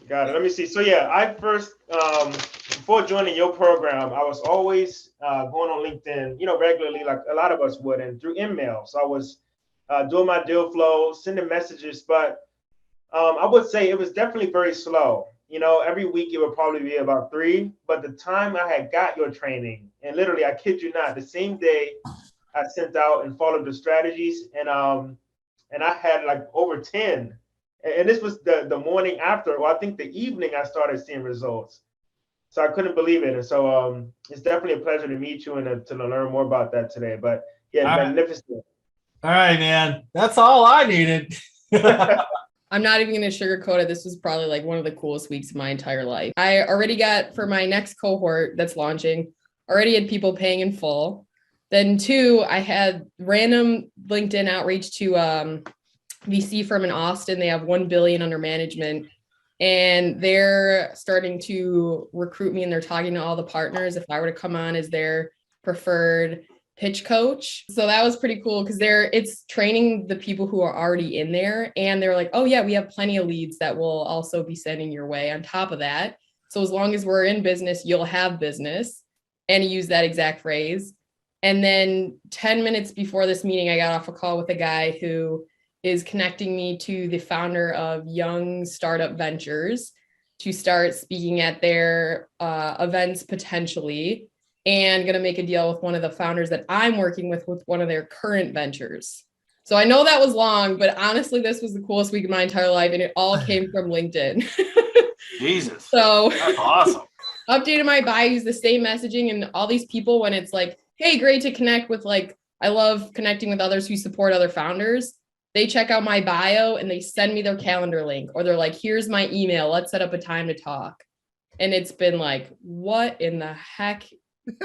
Got it. Let me see. So yeah, I first before joining your program, I was always going on LinkedIn, regularly, like a lot of us would, and through email. So I was doing my deal flow, sending messages, but I would say it was definitely very slow. Every week it would probably be about three, but the time I had got your training, and literally, I kid you not, the same day I sent out and followed the strategies, and I had like over 10. And this was the morning after, or I think the evening I started seeing results. So I couldn't believe it. And so it's definitely a pleasure to meet you and to learn more about that today. But yeah, All magnificent. All right, man. That's all I needed. I'm not even going to sugarcoat it. This was probably like one of the coolest weeks of my entire life. I already got, for my next cohort that's launching, already had people paying in full. Then 2, I had random LinkedIn outreach to VC firm in Austin. They have 1 billion under management, and they're starting to recruit me, and they're talking to all the partners if I were to come on as their preferred pitch coach. So that was pretty cool because it's training the people who are already in there, and they're like, oh yeah, we have plenty of leads that will also be sending your way on top of that. So as long as we're in business, you'll have business. And he used that exact phrase. And then 10 minutes before this meeting, I got off a call with a guy who is connecting me to the founder of Young Startup Ventures to start speaking at their events potentially, and going to make a deal with one of the founders that I'm working with one of their current ventures. So I know that was long, but honestly, this was the coolest week of my entire life, and it all came from LinkedIn. Jesus. So that's awesome. Updated my bio, use the same messaging, and all these people, when it's like, hey, great to connect with, like, I love connecting with others who support other founders. They check out my bio and they send me their calendar link, or they're like, here's my email. Let's set up a time to talk. And it's been like, what in the heck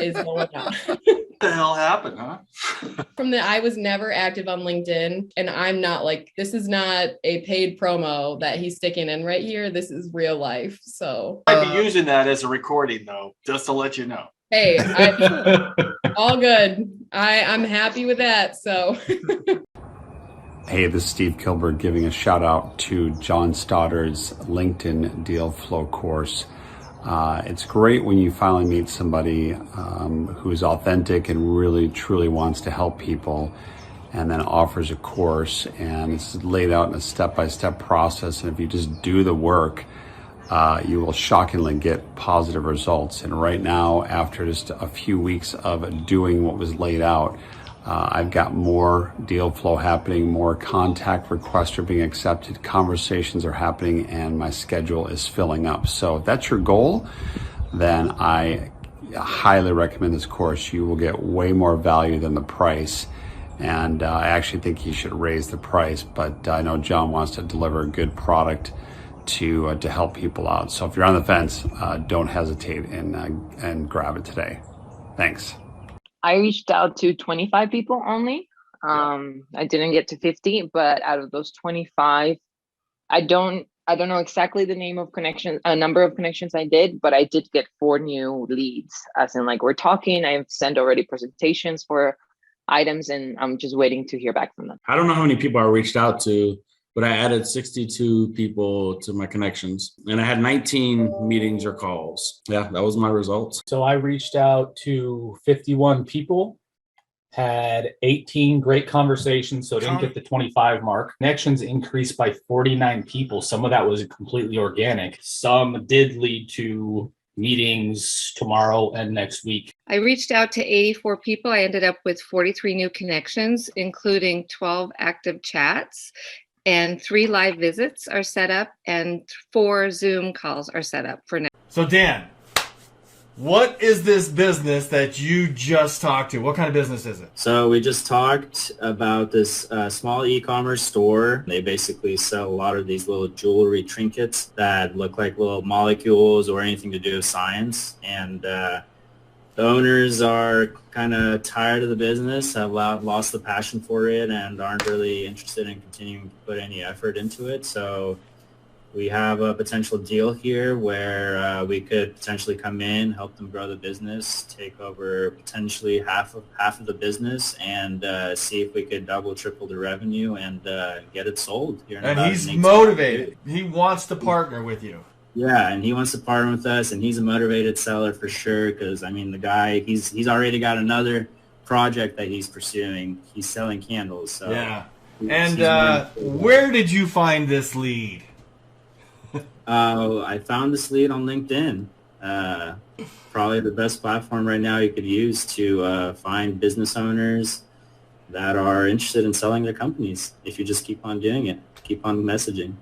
is going on? What the hell happened, huh? I was never active on LinkedIn, and I'm not like, this is not a paid promo that he's sticking in right here. This is real life. So I'd be using that as a recording though, just to let you know. Hey, all good. I'm happy with that. So Hey, this is Steve Kilberg giving a shout out to John Stoddard's LinkedIn Deal Flow course. It's great when you finally meet somebody who's authentic and really truly wants to help people, and then offers a course, and it's laid out in a step-by-step process. And if you just do the work, you will shockingly get positive results. And right now, after just a few weeks of doing what was laid out, I've got more deal flow happening, more contact requests are being accepted, conversations are happening, and my schedule is filling up. So if that's your goal, then I highly recommend this course. You will get way more value than the price. And I actually think you should raise the price, but I know John wants to deliver a good product to help people out. So if you're on the fence, don't hesitate and grab it today. Thanks. I reached out to 25 people only. I didn't get to 50, but out of those 25, I don't know exactly the number of connections I did, but I did get 4 new leads. As in, like, we're talking, I've sent already presentations for items, and I'm just waiting to hear back from them. I don't know how many people I reached out to, but I added 62 people to my connections, and I had 19 meetings or calls. Yeah, that was my results. So I reached out to 51 people, had 18 great conversations, so didn't get the 25 mark. Connections increased by 49 people. Some of that was completely organic. Some did lead to meetings tomorrow and next week. I reached out to 84 people. I ended up with 43 new connections, including 12 active chats, and 3 live visits are set up, and 4 Zoom calls are set up for now. So Dan, what is this business that you just talked to? What kind of business is it? So we just talked about this small e-commerce store. They basically sell a lot of these little jewelry trinkets that look like little molecules or anything to do with science. And the owners are kind of tired of the business, have lost the passion for it, and aren't really interested in continuing to put any effort into it. So we have a potential deal here where we could potentially come in, help them grow the business, take over potentially half of the business, and see if we could double, triple the revenue and get it sold here in and about he's 18 motivated. He wants to partner with you. Yeah, and he wants to partner with us, and he's a motivated seller for sure. Because I mean, the guy, he's already got another project that he's pursuing. He's selling candles. So yeah. And where did you find this lead? I found this lead on LinkedIn. Probably the best platform right now you could use to find business owners that are interested in selling their companies. If you just keep on doing it, keep on messaging.